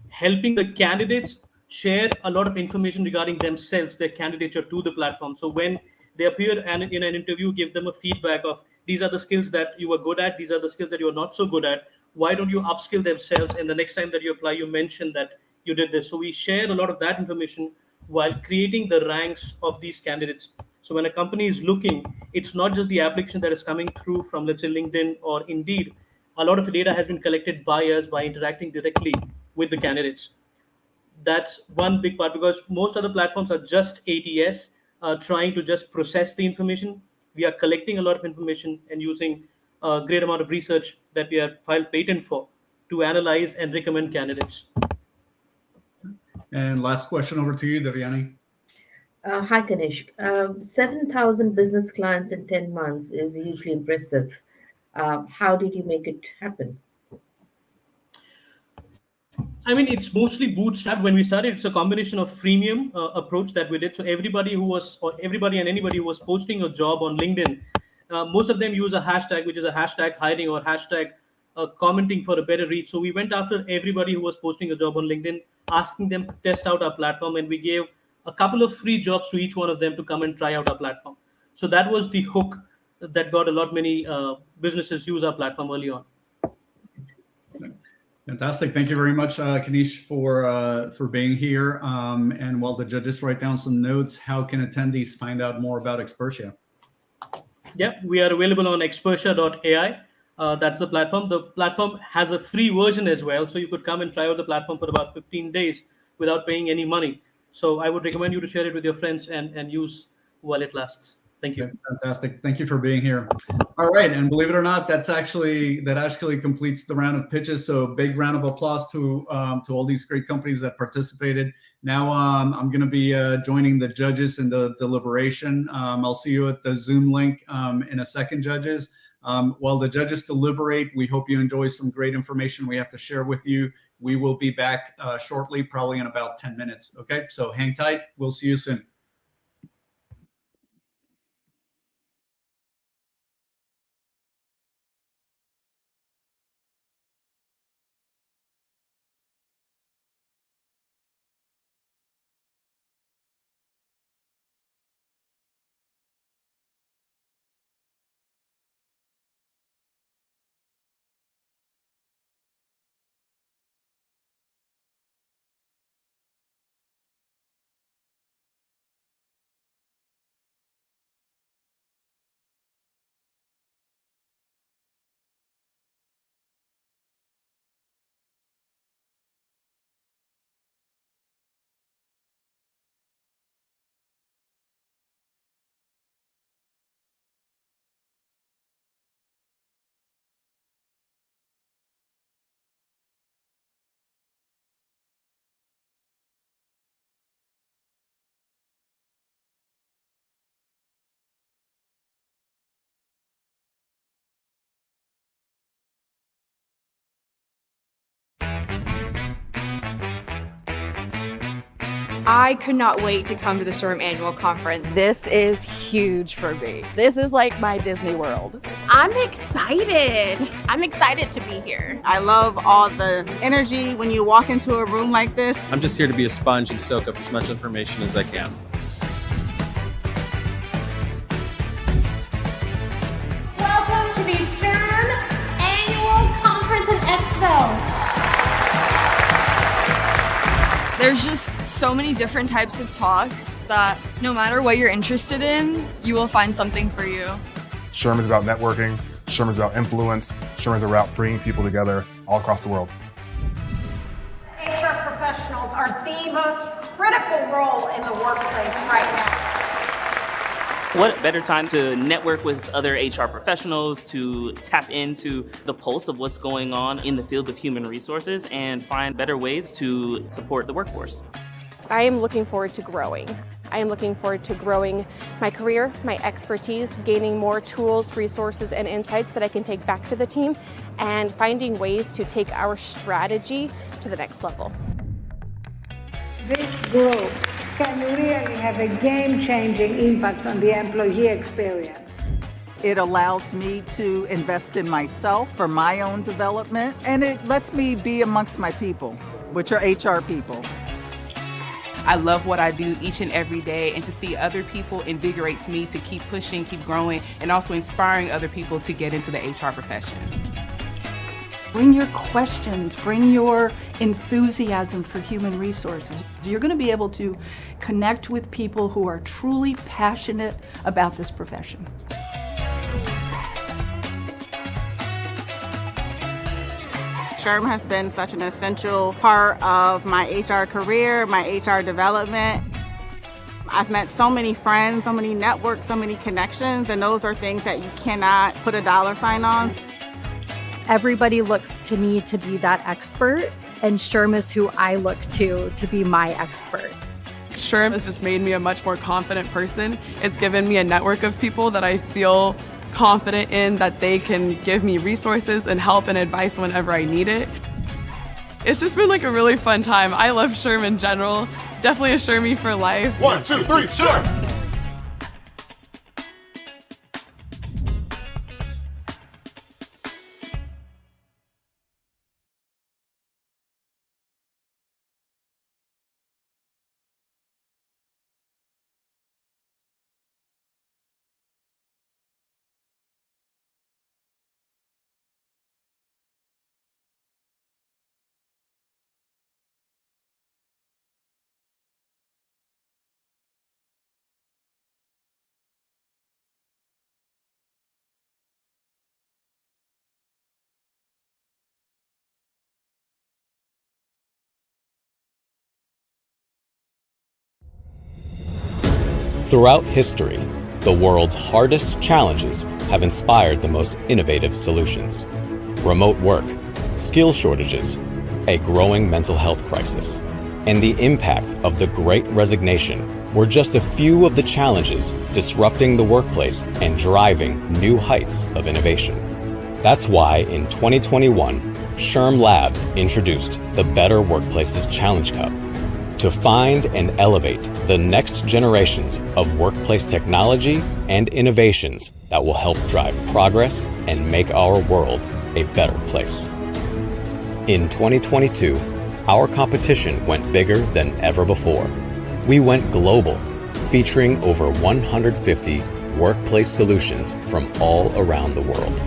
helping the candidates share a lot of information regarding themselves, their candidature to the platform. So when they appear in an interview, give them a feedback of these are the skills that you are good at, these are the skills that you are not so good at. Why don't you upskill themselves? And the next time that you apply, you mention that you did this. So we share a lot of that information while creating the ranks of these candidates. So when a company is looking, it's not just the application that is coming through from, let's say, LinkedIn or Indeed. A lot of the data has been collected by us by interacting directly with the candidates. That's one big part, because most other platforms are just ATS, trying to just process the information. We are collecting a lot of information and using a great amount of research that we have filed patent for to analyze and recommend candidates. And last question over to you, Devyani. Hi, Kanish. 7,000 business clients in 10 months is hugely impressive. How did you make it happen? I mean, it's mostly bootstrapped. When we started, it's a combination of freemium approach that we did. So everybody and anybody who was posting a job on LinkedIn, most of them use a hashtag, which is a hashtag hiring or hashtag commenting for a better reach. So we went after everybody who was posting a job on LinkedIn, asking them to test out our platform, and we gave a couple of free jobs to each one of them to come and try out our platform. So that was the hook that got a lot many businesses use our platform early on. Fantastic. Thank you very much, Kanish, for being here. And while the judges write down some notes, how can attendees find out more about Expertia? Yeah, we are available on expertia.ai. That's the platform. The platform has a free version as well. So you could come and try out the platform for about 15 days without paying any money. So I would recommend you to share it with your friends and use while it lasts. Thank you. Fantastic. Thank you for being here. All right. And believe it or not, that actually completes the round of pitches. So big round of applause to all these great companies that participated. Now I'm going to be joining the judges in the deliberation. I'll see you at the Zoom link in a second, judges. While the judges deliberate, we hope you enjoy some great information we have to share with you. We will be back shortly, probably in about 10 minutes. Okay, so hang tight. We'll see you soon. I could not wait to come to the SHRM annual conference. This is huge for me. This is like my Disney World. I'm excited. I'm excited to be here. I love all the energy when you walk into a room like this. I'm just here to be a sponge and soak up as much information as I can. Welcome There's just so many different types of talks that no matter what you're interested in, you will find something for you. SHRM is about networking. SHRM is about influence. SHRM is about bringing people together all across the world. HR professionals are the most critical role in the workplace right now. What better time to network with other HR professionals, to tap into the pulse of what's going on in the field of human resources and find better ways to support the workforce. I am looking forward to growing. I am looking forward to growing my career, my expertise, gaining more tools, resources, and insights that I can take back to the team, and finding ways to take our strategy to the next level. This group can really have a game-changing impact on the employee experience. It allows me to invest in myself for my own development, and it lets me be amongst my people, which are HR people. I love what I do each and every day, and to see other people invigorates me to keep pushing, keep growing, and also inspiring other people to get into the HR profession. Bring your questions, bring your enthusiasm for human resources. You're going to be able to connect with people who are truly passionate about this profession. SHRM has been such an essential part of my HR career, my HR development. I've met so many friends, so many networks, so many connections, and those are things that you cannot put a dollar sign on. Everybody looks to me to be that expert, and SHRM is who I look to be my expert. SHRM has just made me a much more confident person. It's given me a network of people that I feel confident in, that they can give me resources and help and advice whenever I need it. It's just been like a really fun time. I love SHRM in general. Definitely a SHRMie for life. 1, 2, 3, SHRM! Throughout history, the world's hardest challenges have inspired the most innovative solutions. Remote work, skill shortages, a growing mental health crisis, and the impact of the Great Resignation were just a few of the challenges disrupting the workplace and driving new heights of innovation. That's why in 2021, SHRM Labs introduced the Better Workplaces Challenge Cup to find and elevate the next generations of workplace technology and innovations that will help drive progress and make our world a better place. In 2022, our competition went bigger than ever before. We went global, featuring over 150 workplace solutions from all around the world.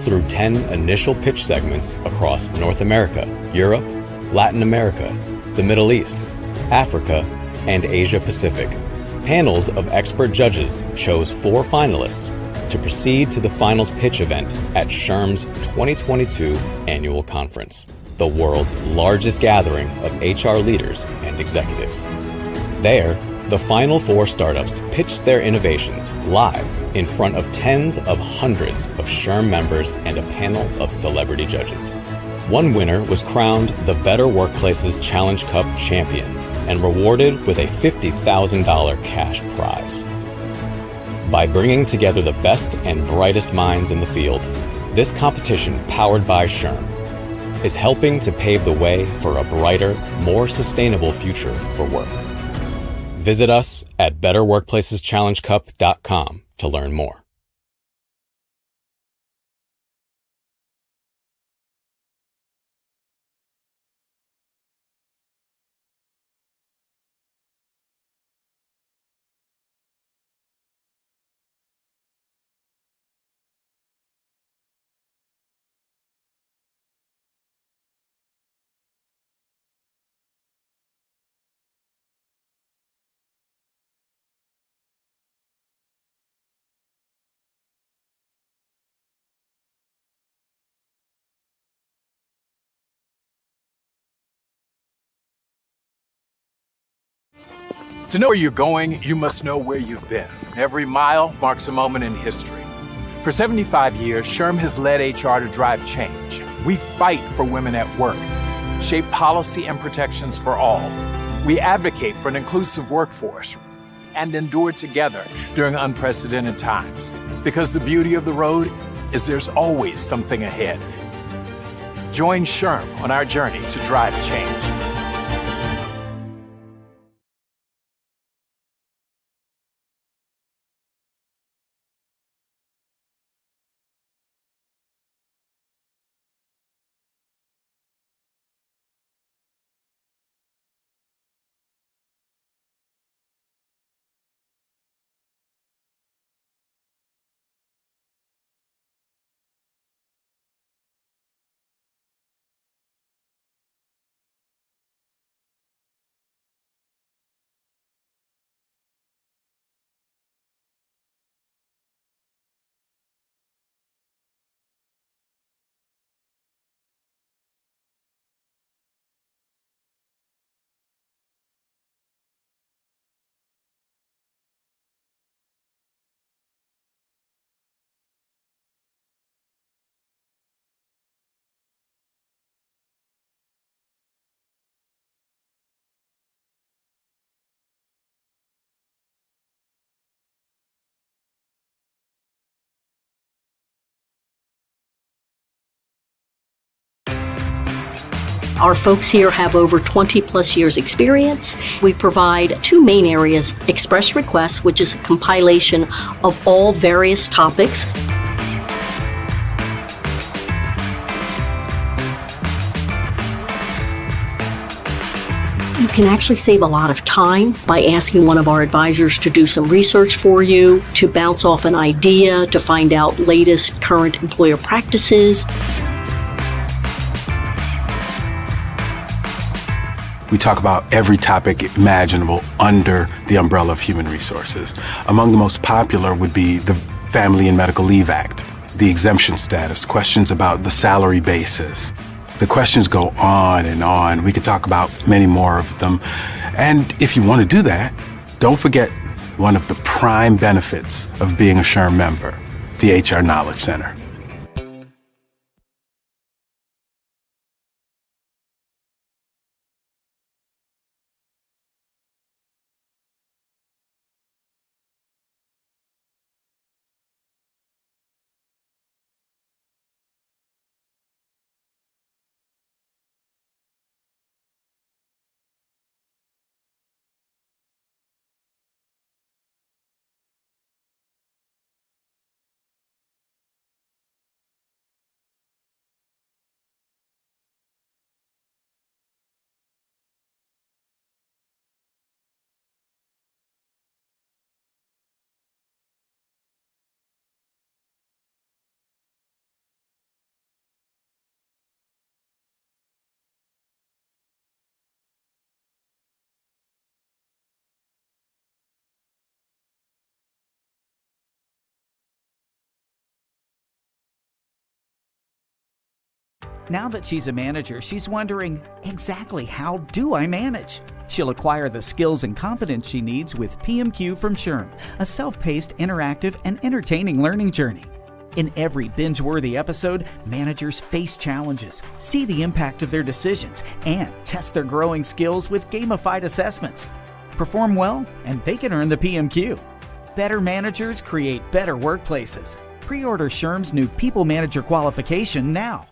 Through 10 initial pitch segments across North America, Europe, Latin America, the Middle East, Africa, and Asia Pacific, panels of expert judges chose 4 finalists to proceed to the finals pitch event at SHRM's 2022 annual conference, the world's largest gathering of HR leaders and executives. There, the final 4 startups pitched their innovations live in front of tens of hundreds of SHRM members and a panel of celebrity judges. One winner was crowned the Better Workplaces Challenge Cup champion and rewarded with a $50,000 cash prize. By bringing together the best and brightest minds in the field, this competition, powered by SHRM, is helping to pave the way for a brighter, more sustainable future for work. Visit us at betterworkplaceschallengecup.com to learn more. To know where you're going, you must know where you've been. Every mile marks a moment in history. For 75 years, SHRM has led HR to drive change. We fight for women at work, shape policy and protections for all. We advocate for an inclusive workforce and endure together during unprecedented times. Because the beauty of the road is there's always something ahead. Join SHRM on our journey to drive change. Our folks here have over 20 plus years experience. We provide two main areas: Express Requests, which is a compilation of all various topics. You can actually save a lot of time by asking one of our advisors to do some research for you, to bounce off an idea, to find out latest current employer practices. We talk about every topic imaginable under the umbrella of human resources. Among the most popular would be the Family and Medical Leave Act, the exemption status, questions about the salary basis. The questions go on and on. We could talk about many more of them. And if you want to do that, don't forget one of the prime benefits of being a SHRM member, the HR Knowledge Center. Now that she's a manager, she's wondering, exactly how do I manage? She'll acquire the skills and confidence she needs with PMQ from SHRM, a self-paced, interactive, and entertaining learning journey. In every binge-worthy episode, managers face challenges, see the impact of their decisions, and test their growing skills with gamified assessments. Perform well, and they can earn the PMQ. Better managers create better workplaces. Pre-order SHRM's new People Manager qualification now.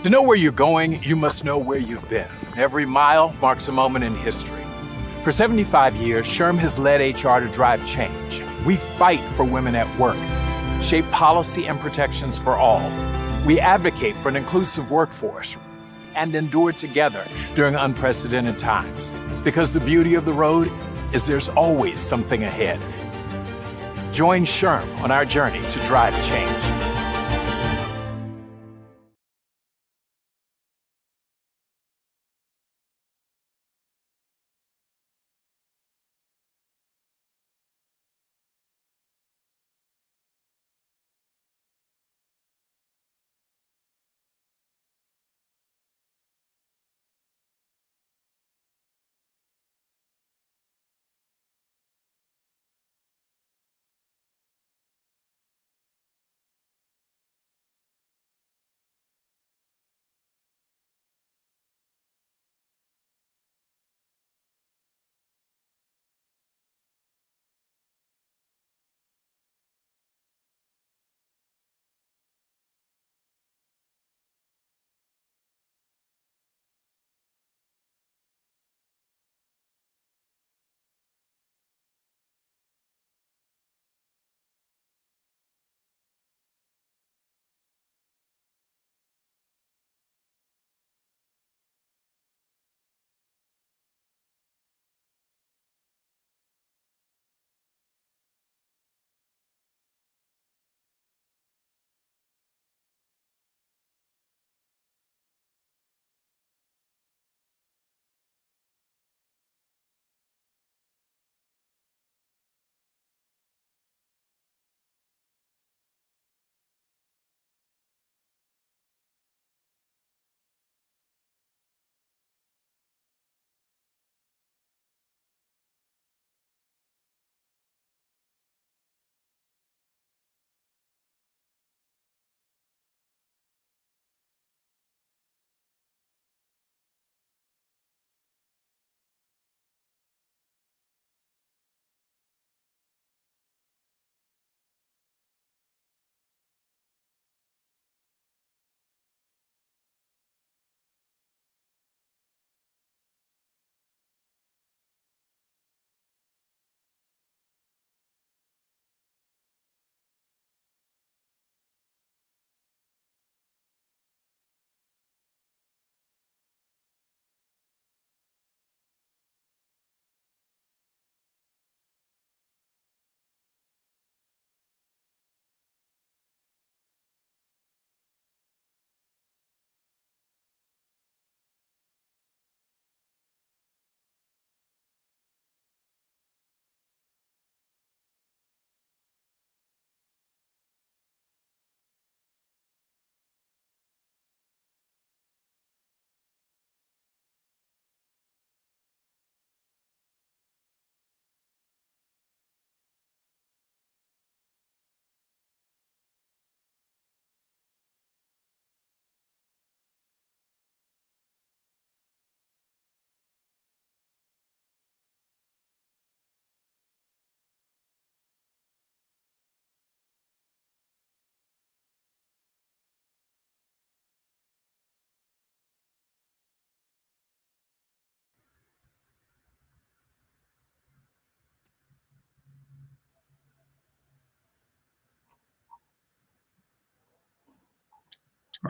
To know where you're going, you must know where you've been. Every mile marks a moment in history. For 75 years, SHRM has led HR to drive change. We fight for women at work, shape policy and protections for all. We advocate for an inclusive workforce and endure together during unprecedented times. Because the beauty of the road is there's always something ahead. Join SHRM on our journey to drive change.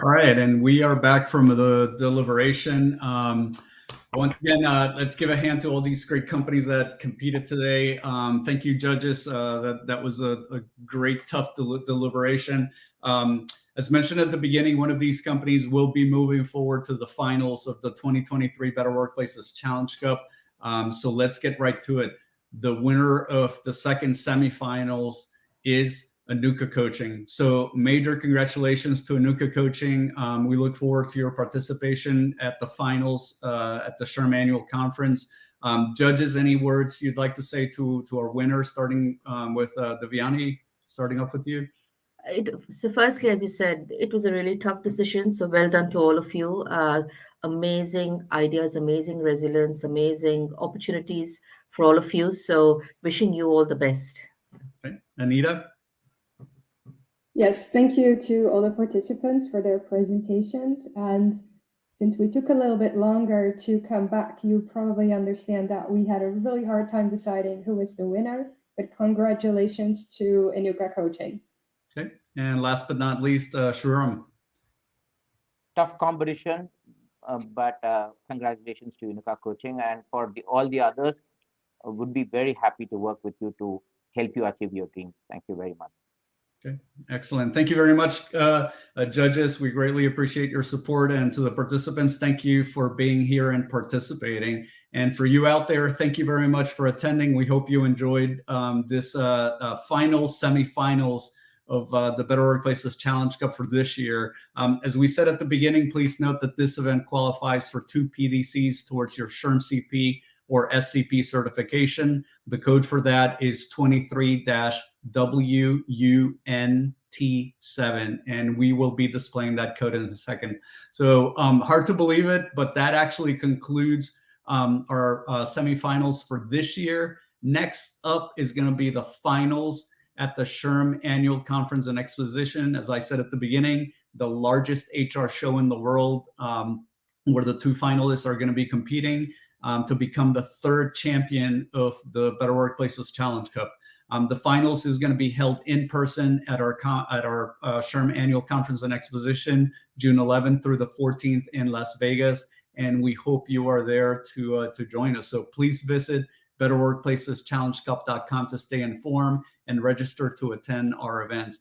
All right, and we are back from the deliberation. Once again, let's give a hand to all these great companies that competed today. Thank you, judges. That was a great, tough deliberation. As mentioned at the beginning, one of these companies will be moving forward to the finals of the 2023 Better Workplaces Challenge Cup. So let's get right to it. The winner of the second semifinals is Anuka Coaching. So major congratulations to Anuka Coaching. We look forward to your participation at the finals at the SHRM annual conference. Judges, any words you'd like to say to our winner, starting with Devyani, starting off with you? So firstly, as you said, it was a really tough decision. So well done to all of you. Amazing ideas, amazing resilience, amazing opportunities for all of you. So wishing you all the best. Okay. Anita? Yes, thank you to all the participants for their presentations. And since we took a little bit longer to come back, you probably understand that we had a really hard time deciding who was the winner, but congratulations to Inuka Coaching. Okay, and last but not least, SHRM. Tough competition, but congratulations to Inuka Coaching, and for all the others, would be very happy to work with you to help you achieve your dreams. Thank you very much. Okay, excellent. Thank you very much, judges. We greatly appreciate your support, and to the participants, thank you for being here and participating. And for you out there, thank you very much for attending. We hope you enjoyed this semifinals of the Better Workplaces Challenge Cup for this year. As we said at the beginning, please note that this event qualifies for 2 PDCs towards your SHRM CP or SCP certification. The code for that is 23-WUNT7, and we will be displaying that code in a second. So hard to believe it, but that actually concludes our semifinals for this year. Next up is going to be the finals at the SHRM Annual Conference and Exposition. As I said at the beginning, the largest HR show in the world, where the 2 finalists are going to be competing to become the 3rd champion of the Better Workplaces Challenge Cup. The finals is going to be held in person at our SHRM Annual Conference and Exposition, June 11th through the 14th in Las Vegas, and we hope you are there to join us. So please visit betterworkplaceschallengecup.com to stay informed and register to attend our events.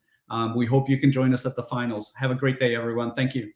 We hope you can join us at the finals. Have a great day, everyone. Thank you.